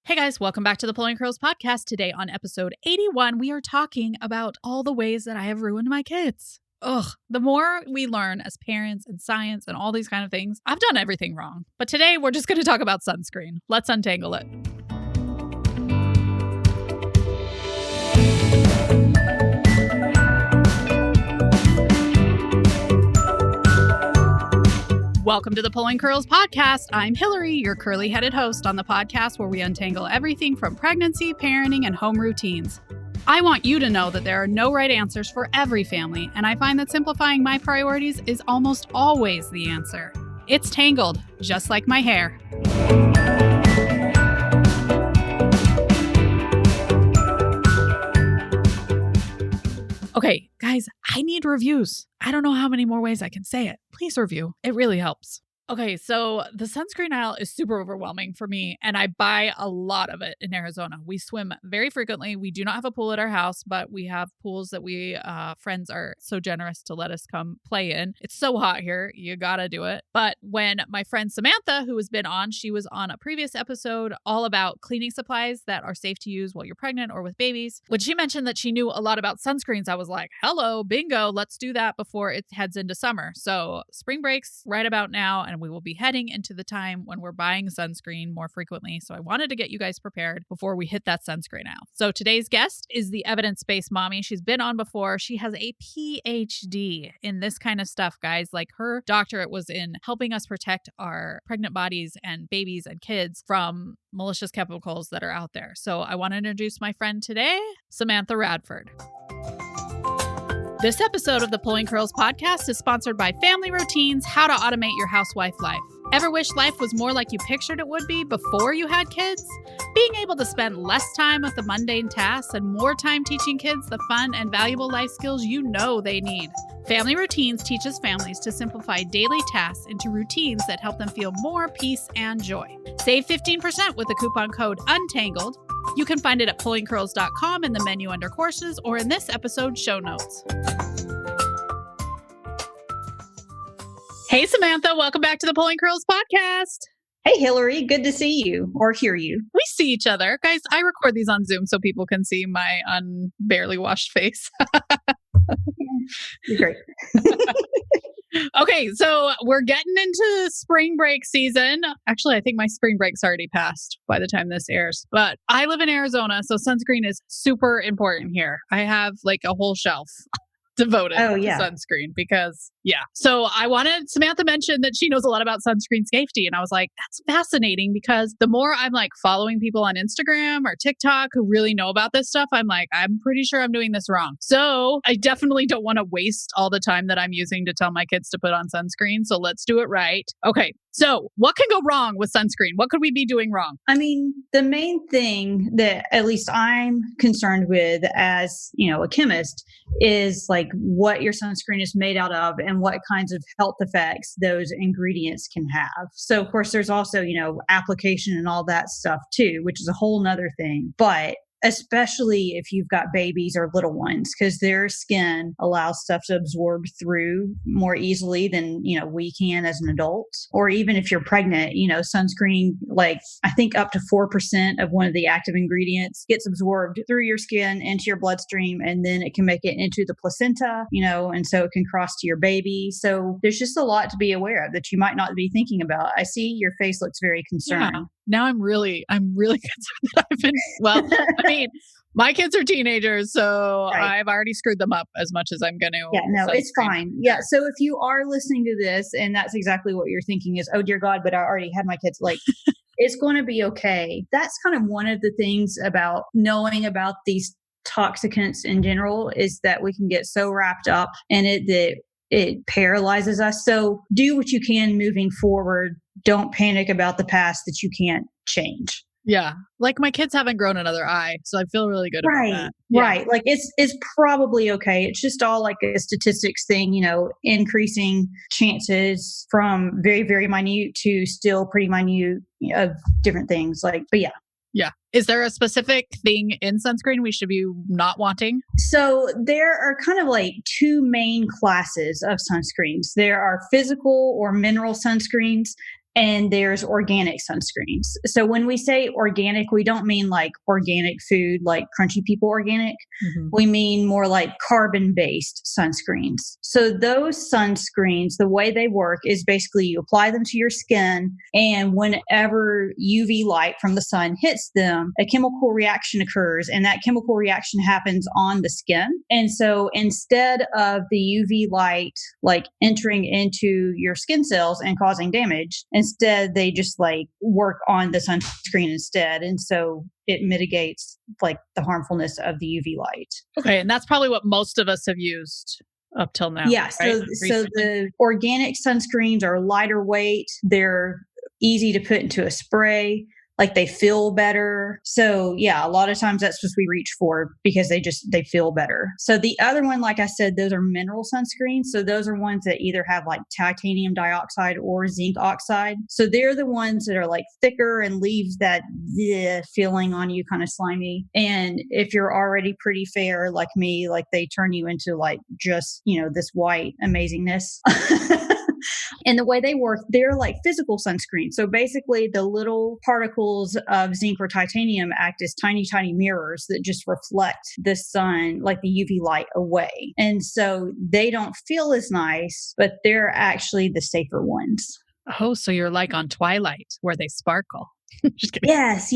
Hey guys, welcome back to the Pulling Curls podcast. Today on episode 81, we are talking about all the ways that I have ruined my kids. The more we learn as parents and science and all these kind of things, I've done everything wrong. But today we're just going to talk about sunscreen. Let's untangle it. Welcome to the Pulling Curls podcast. I'm Hillary, your curly-headed host on the podcast where we untangle everything from pregnancy, parenting, and home routines. I want you to know that there are no right answers for every family, and I find that simplifying my priorities is almost always the answer. It's tangled, just like my hair. Okay, guys, I need reviews. I don't know how many more ways I can say it. Please review. It really helps. Okay, so the sunscreen aisle is super overwhelming for me, and I buy a lot of it in Arizona. We swim very frequently. We do not have a pool at our house, but we have pools that we friends are so generous to let us come play in. It's so hot here. You gotta do it. But when my friend Samantha, who has been on, she was on a previous episode all about cleaning supplies that are safe to use while you're pregnant or with babies. When she mentioned that she knew a lot about sunscreens, I was like, hello, bingo, let's do that before it heads into summer. So spring breaks right about now, and we will be heading into the time when we're buying sunscreen more frequently. So I wanted to get you guys prepared before we hit that sunscreen aisle. So today's guest is the evidence-based mommy. She's been on before. She has a PhD in this kind of stuff, guys. Like her doctorate was in helping us protect our pregnant bodies and babies and kids from malicious chemicals that are out there. So I want to introduce my friend today, Samantha Radford. This episode of the Pulling Curls podcast is sponsored by Family Routines, How to Automate Your Housewife Life. Ever wish life was more like you pictured it would be before you had kids? Being able to spend less time with the mundane tasks and more time teaching kids the fun and valuable life skills you know they need. Family Routines teaches families to simplify daily tasks into routines that help them feel more peace and joy. Save 15% with the coupon code UNTANGLED. You can find it at pullingcurls.com in the menu under courses or in this episode's show notes. Hey, Samantha, welcome back to the Pulling Curls podcast. Hey, Hillary, good to see you or hear you. We see each other. Guys, I record these on Zoom so people can see my barely washed face. You're great. Okay, so we're getting into spring break season. Actually, I think my spring break's already passed by the time this airs. But I live in Arizona, so sunscreen is super important here. I have like a whole shelf devoted to sunscreen because, So I wanted Samantha mentioned that she knows a lot about sunscreen safety. And I was like, that's fascinating because the more I'm like following people on Instagram or TikTok who really know about this stuff, I'm like, I'm pretty sure I'm doing this wrong. So I definitely don't want to waste all the time that I'm using to tell my kids to put on sunscreen. So let's do it right. Okay. So what can go wrong with sunscreen? What could we be doing wrong? I mean, the main thing that at least I'm concerned with as, a chemist is like what your sunscreen is made out of and what kinds of health effects those ingredients can have. So of course, there's also, application and all that stuff too, which is a whole nother thing. But especially if you've got babies or little ones, because their skin allows stuff to absorb through more easily than, we can as an adult. Or even if you're pregnant, sunscreen, like I think up to 4% of one of the active ingredients gets absorbed through your skin into your bloodstream, and then it can make it into the placenta, and so it can cross to your baby. So there's just a lot to be aware of that you might not be thinking about. I see your face looks very concerned. Yeah. Now I'm really concerned that I've been, my kids are teenagers, so right. I've already screwed them up as much as I'm going to. Yeah, no, it's fine. Yeah. So if you are listening to this and that's exactly what you're thinking is, oh dear God, but I already had my kids, like, it's going to be okay. That's kind of one of the things about knowing about these toxicants in general is that we can get so wrapped up in it that it paralyzes us. So do what you can moving forward. Don't panic about the past that you can't change. Yeah. Like my kids haven't grown another eye, so I feel really good about that. Yeah. Right. Like it's probably okay. It's just all like a statistics thing, increasing chances from very, very minute to still pretty minute of different things. But yeah. Yeah. Is there a specific thing in sunscreen we should be not wanting? So there are kind of like two main classes of sunscreens. There are physical or mineral sunscreens, and there's organic sunscreens. So when we say organic, we don't mean like organic food, like Crunchy People organic. We mean more like carbon-based sunscreens. So those sunscreens, the way they work is basically you apply them to your skin, and whenever UV light from the sun hits them, a chemical reaction occurs, and that chemical reaction happens on the skin. And so instead of the UV light like entering into your skin cells and causing damage, instead they just like work on the sunscreen instead. And so it mitigates like the harmfulness of the UV light. Okay. And that's probably what most of us have used up till now. Yeah. Right? So the organic sunscreens are lighter weight. They're easy to put into a spray. Like they feel better. So yeah, a lot of times that's what we reach for because they feel better. So the other one, like I said, those are mineral sunscreens. So those are ones that either have like titanium dioxide or zinc oxide. So they're the ones that are like thicker and leaves that feeling on you, kind of slimy. And if you're already pretty fair like me, like they turn you into like just, this white amazingness. And the way they work, they're like physical sunscreen. So basically the little particles of zinc or titanium act as tiny, tiny mirrors that just reflect the sun, like the UV light away. And so they don't feel as nice, but they're actually the safer ones. Oh, so you're like on Twilight where they sparkle. Just kidding. Yes.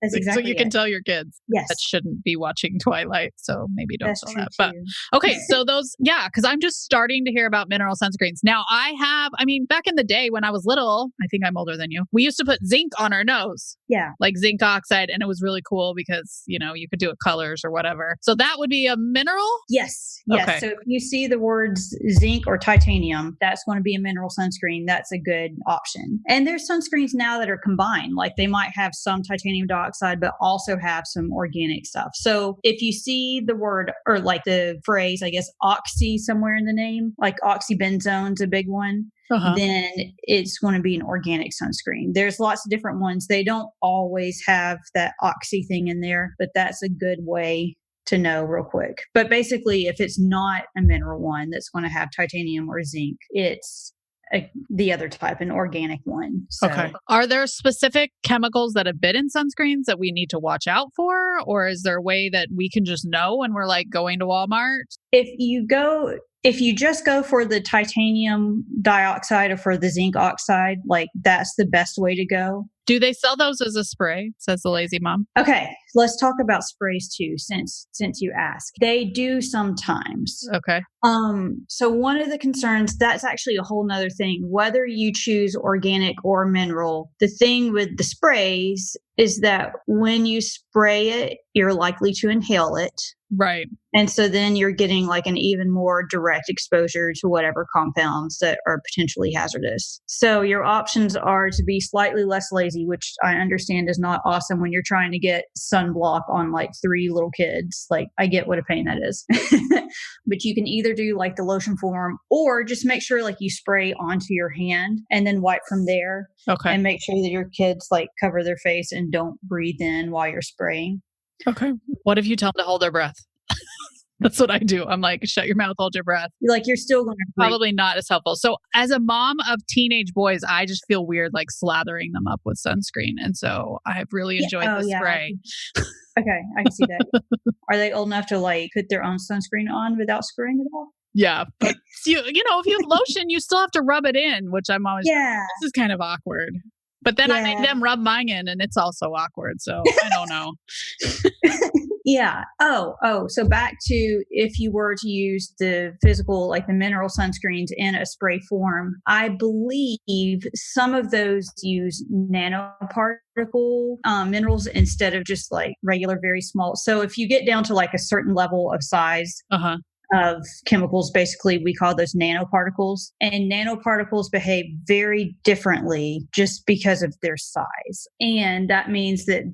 That's exactly so you can tell your kids that shouldn't be watching Twilight. So maybe don't That's tell true that. But okay, so those, because I'm just starting to hear about mineral sunscreens. Now back in the day when I was little, I think I'm older than you, we used to put zinc on our nose. Yeah. Like zinc oxide. And it was really cool because, you could do it colors or whatever. So that would be a mineral? Yes. Okay. So if you see the words zinc or titanium, that's going to be a mineral sunscreen. That's a good option. And there's sunscreens now that are combined. Like they might have some titanium dioxide, but also have some organic stuff. So if you see the word or like the phrase, I guess, oxy somewhere in the name, like oxybenzone's a big one, then it's going to be an organic sunscreen. There's lots of different ones. They don't always have that oxy thing in there, but that's a good way to know real quick. But basically, if it's not a mineral one that's going to have titanium or zinc, it's the other type, an organic one. So. Okay. Are there specific chemicals that have been in sunscreens that we need to watch out for? Or is there a way that we can just know when we're like going to Walmart? If you just go for the titanium dioxide or for the zinc oxide, like that's the best way to go. Do they sell those as a spray? Says the lazy mom. Okay, let's talk about sprays too, since you asked. They do sometimes. Okay. So one of the concerns, that's actually a whole nother thing, whether you choose organic or mineral, the thing with the sprays is that when you spray it, you're likely to inhale it. Right. And so then you're getting like an even more direct exposure to whatever compounds that are potentially hazardous. So your options are to be slightly less lazy, which I understand is not awesome when you're trying to get sunblock on like 3 little kids. Like I get what a pain that is. But you can either do like the lotion form or just make sure like you spray onto your hand and then wipe from there. Okay. And make sure that your kids like cover their face and don't breathe in while you're spraying. Okay. What if you tell them to hold their breath? That's what I do. I'm like, shut your mouth, hold your breath. Like you're still going to probably not as helpful. So as a mom of teenage boys, I just feel weird like slathering them up with sunscreen. And so I have really enjoyed the spray. Okay, I can see that. Are they old enough to like put their own sunscreen on without screwing it off? Yeah. But if you have lotion, you still have to rub it in, which I'm always this is kind of awkward. But then I make them rub mine in and it's also awkward. So I don't know. Yeah. So back to if you were to use the physical, like the mineral sunscreens in a spray form, I believe some of those use nanoparticle minerals instead of just like regular, very small. So if you get down to like a certain level of size, of chemicals, basically we call those nanoparticles, and nanoparticles behave very differently just because of their size. And that means that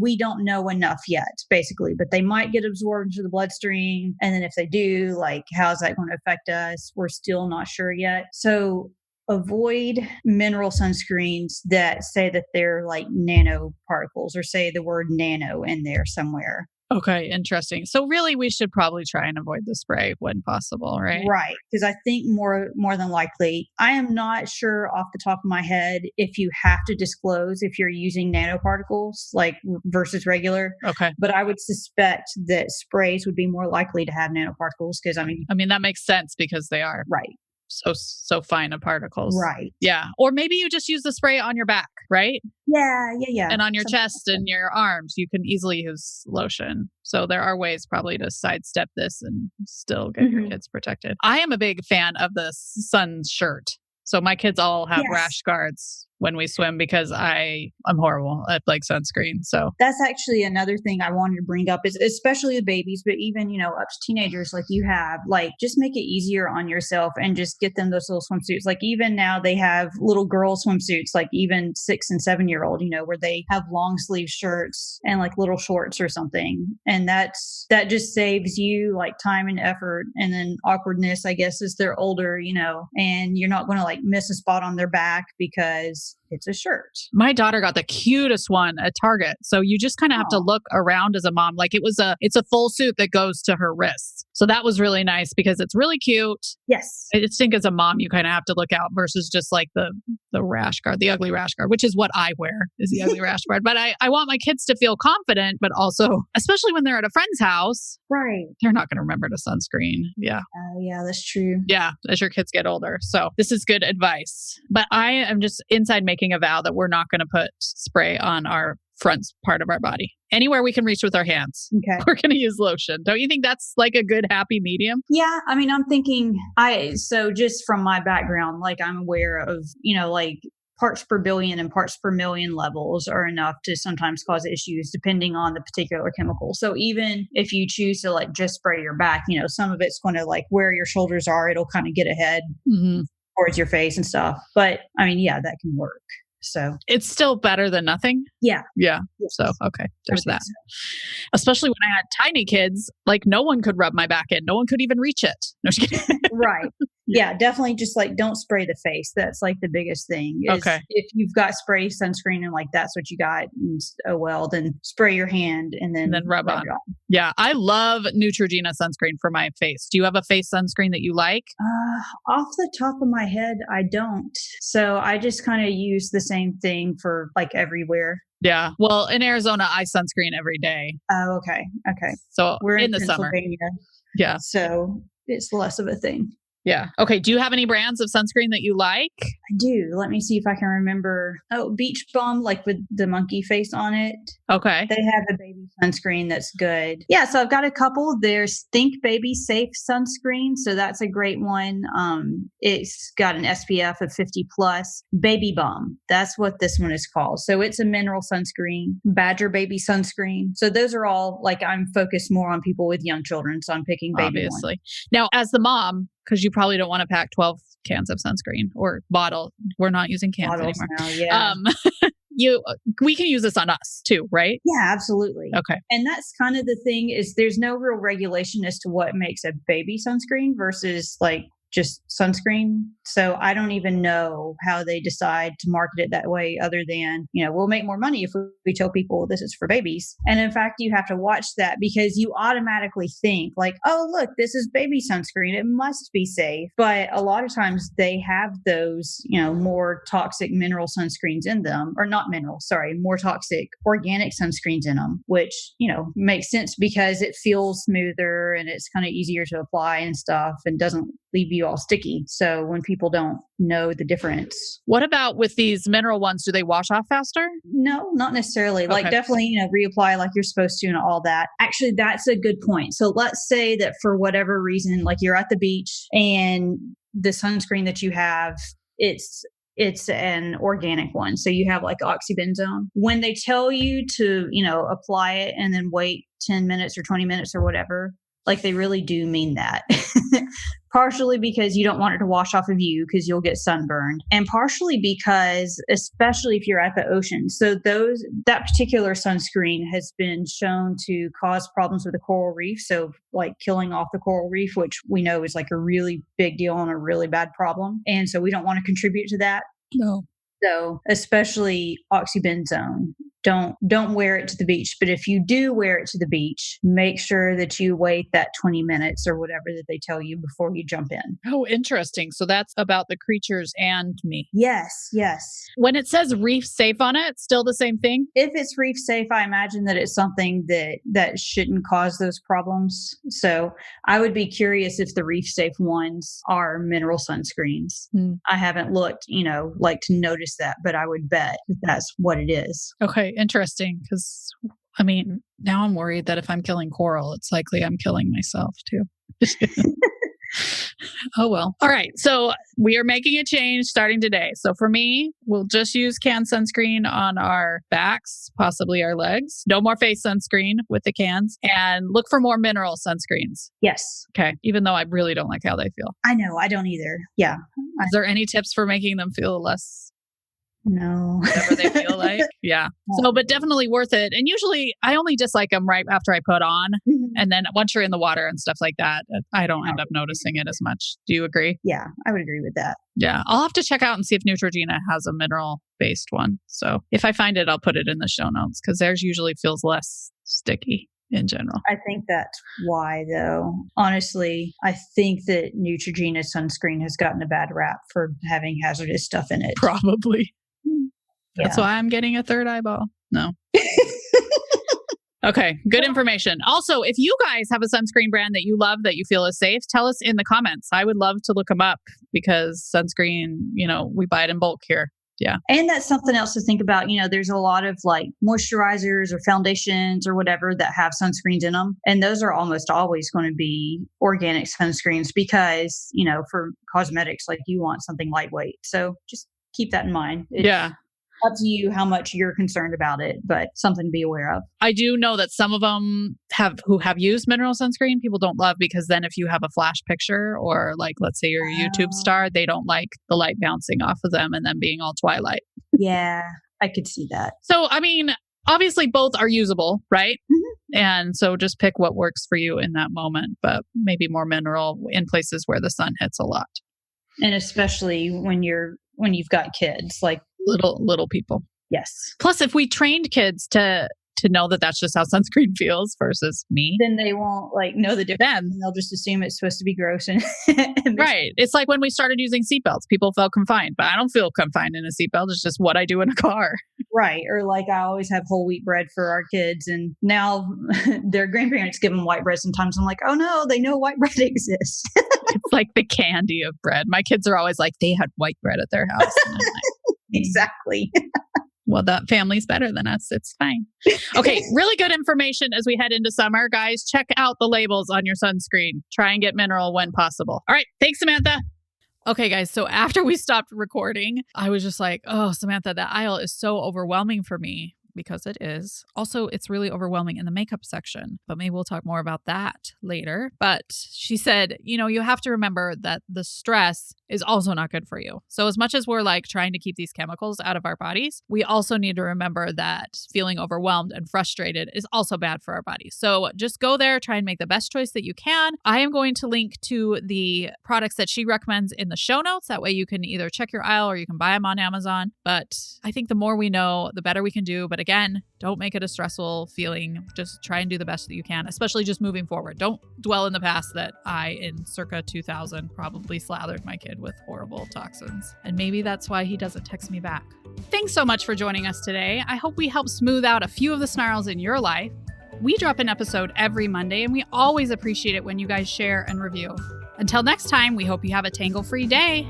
we don't know enough yet, basically, but they might get absorbed into the bloodstream. And then if they do, like, how's that going to affect us? We're still not sure yet. So avoid mineral sunscreens that say that they're like nanoparticles or say the word nano in there somewhere. Okay, interesting. So really, we should probably try and avoid the spray when possible, right? Right. Because I think more than likely, I am not sure off the top of my head if you have to disclose if you're using nanoparticles like versus regular. Okay. But I would suspect that sprays would be more likely to have nanoparticles because I mean, that makes sense because they are right. so fine of particles. Right. Yeah. Or maybe you just use the spray on your back, right? Yeah. And on your Something chest and your arms, you can easily use lotion. So there are ways probably to sidestep this and still get your kids protected. I am a big fan of the sun shirt. So my kids all have rash guards when we swim because I'm horrible at like sunscreen. So that's actually another thing I wanted to bring up is especially the babies, but even, up to teenagers like you have, like just make it easier on yourself and just get them those little swimsuits. Like even now they have little girl swimsuits, like even 6 and 7-year-old, where they have long sleeve shirts and like little shorts or something. And that just saves you like time and effort and then awkwardness, I guess, as they're older, and you're not going to like miss a spot on their back because it's a shirt. My daughter got the cutest one at Target. So you just kind of have to look around as a mom. Like it's a full suit that goes to her wrists. So that was really nice because it's really cute. Yes. I just think as a mom, you kind of have to look out versus just like the rash guard, the ugly rash guard, which is what I wear is the ugly rash guard. But I want my kids to feel confident, but also, especially when they're at a friend's house, right? They're not going to remember to sunscreen. Yeah. Oh, yeah, that's true. Yeah. As your kids get older. So this is good advice. But I am just inside making a vow that we're not going to put spray on our front part of our body. Anywhere we can reach with our hands. Okay. We're going to use lotion. Don't you think that's like a good happy medium? Yeah. I mean, I'm thinking so just from my background, like I'm aware of, like parts per billion and parts per million levels are enough to sometimes cause issues depending on the particular chemical. So even if you choose to like just spray your back, some of it's going to like where your shoulders are, it'll kind of get ahead towards your face and stuff. But I mean, yeah, that can work. So it's still better than nothing. Yeah. Yeah. Yes. So, okay. There's that. So. Especially when I had tiny kids, like no one could rub my back in. No one could even reach it. No, just kidding. Right. Yeah, definitely just like don't spray the face. That's like the biggest thing. Okay. If you've got spray sunscreen and like that's what you got, and, then spray your hand and then rub on. Yeah. I love Neutrogena sunscreen for my face. Do you have a face sunscreen that you like? Off the top of my head, I don't. So I just kind of use the same thing for like everywhere. Yeah. Well, in Arizona, I sunscreen every day. Oh, okay. Okay. So we're in the summer. Yeah. So it's less of a thing. Yeah. Okay. Do you have any brands of sunscreen that you like? I do. Let me see if I can remember. Oh, Beach Bum, like with the monkey face on it. Okay. They have a baby sunscreen that's good. Yeah. So I've got a couple. There's Think Baby Safe sunscreen. So that's a great one. It's got an SPF of 50 plus. Baby Bum. That's what this one is called. So it's a mineral sunscreen. Badger Baby sunscreen. So those are all like I'm focused more on people with young children. So I'm picking baby Obviously. one. Now, as the mom, because you probably don't want to pack 12 cans of sunscreen or bottle. We're not using cans Bottles anymore. now, yeah. We can use this on us too, right? Yeah, absolutely. Okay. And that's kind of the thing is there's no real regulation as to what makes a baby sunscreen versus like just sunscreen. So I don't even know how they decide to market it that way other than, we'll make more money if we tell people this is for babies. And in fact, you have to watch that because you automatically think like, oh, look, this is baby sunscreen. It must be safe. But a lot of times they have those, more toxic mineral sunscreens in them, or not mineral, sorry, more toxic organic sunscreens in them, which, makes sense because it feels smoother and it's kind of easier to apply and stuff and doesn't leave you all sticky. So when people don't know the difference. What about with these mineral ones? Do they wash off faster? No, not necessarily. Okay. Like definitely, reapply like you're supposed to and all that. Actually, that's a good point. So let's say that for whatever reason, like you're at the beach and the sunscreen that you have, it's an organic one. So you have like oxybenzone. When they tell you to, apply it and then wait 10 minutes or 20 minutes or whatever, like they really do mean that. Partially because you don't want it to wash off of you because you'll get sunburned. And partially because, especially if you're at the ocean. So that particular sunscreen has been shown to cause problems with the coral reef. So like killing off the coral reef, which we know is like a really big deal and a really bad problem. And so we don't want to contribute to that. No. So especially oxybenzone don't wear it to the beach. But if you do wear it to the beach, make sure that you wait that 20 minutes or whatever that they tell you before you jump in. Oh, interesting. So that's about the creatures and me. Yes, yes. When it says reef safe on it, it's still the same thing? If it's reef safe, I imagine that it's something that shouldn't cause those problems. So I would be curious if the reef safe ones are mineral sunscreens. I haven't looked, like to notice that, but I would bet that that's what it is. Okay, interesting. Because, now I'm worried that if I'm killing coral, it's likely I'm killing myself too. Oh, well. All right. So we are making a change starting today. So for me, we'll just use canned sunscreen on our backs, possibly our legs. No more face sunscreen with the cans, and look for more mineral sunscreens. Yes. Okay. Even though I really don't like how they feel. I know. I don't either. Yeah. Is there any tips for making them feel less? No. Whatever they feel like. Yeah. So, but definitely worth it. And usually I only dislike them right after I put on. Mm-hmm. And then once you're in the water and stuff like that, I don't end up noticing it as much. Do you agree? Yeah, I would agree with that. Yeah. I'll have to check out and see if Neutrogena has a mineral based one. So if I find it, I'll put it in the show notes because theirs usually feels less sticky in general. I think that's why, though. Honestly, I think that Neutrogena sunscreen has gotten a bad rap for having hazardous stuff in it. Probably. That's why I'm getting a third eyeball. No. Okay. Good information. Also, if you guys have a sunscreen brand that you love that you feel is safe, tell us in the comments. I would love to look them up because sunscreen, we buy it in bulk here. Yeah. And that's something else to think about. There's a lot of like moisturizers or foundations or whatever that have sunscreens in them. And those are almost always going to be organic sunscreens because, for cosmetics, like you want something lightweight. So just keep that in mind. It's up to you how much you're concerned about it, but something to be aware of. I do know that some of them who have used mineral sunscreen, people don't love because then if you have a flash picture or like, let's say you're a YouTube star, they don't like the light bouncing off of them and then being all Twilight. Yeah, I could see that. So, obviously both are usable, right? Mm-hmm. And so just pick what works for you in that moment, but maybe more mineral in places where the sun hits a lot. And especially when you've got kids, like little people. Yes. Plus, if we trained kids to know that that's just how sunscreen feels versus me, then they won't know the difference. They'll just assume it's supposed to be gross. And right. It's like when we started using seatbelts, people felt confined, but I don't feel confined in a seatbelt. It's just what I do in a car. Right. Or like I always have whole wheat bread for our kids, and now their grandparents give them white bread sometimes. I'm like, oh no, they know white bread exists. It's like the candy of bread. My kids are always like, they had white bread at their house. Exactly. Well, that family's better than us. It's fine. Okay. Really good information as we head into summer. Guys, check out the labels on your sunscreen. Try and get mineral when possible. All right. Thanks, Samantha. Okay, guys. So after we stopped recording, I was just like, oh, Samantha, that aisle is so overwhelming for me. Because it is. Also, it's really overwhelming in the makeup section, but maybe we'll talk more about that later. But she said, you have to remember that the stress is also not good for you. So as much as we're like trying to keep these chemicals out of our bodies, we also need to remember that feeling overwhelmed and frustrated is also bad for our bodies. So just go there, try and make the best choice that you can. I am going to link to the products that she recommends in the show notes. That way you can either check your aisle or you can buy them on Amazon. But I think the more we know, the better we can do. But again, don't make it a stressful feeling. Just try and do the best that you can, especially just moving forward. Don't dwell in the past that I, in circa 2000, probably slathered my kid with horrible toxins. And maybe that's why he doesn't text me back. Thanks so much for joining us today. I hope we helped smooth out a few of the snarls in your life. We drop an episode every Monday, and we always appreciate it when you guys share and review. Until next time, we hope you have a tangle-free day.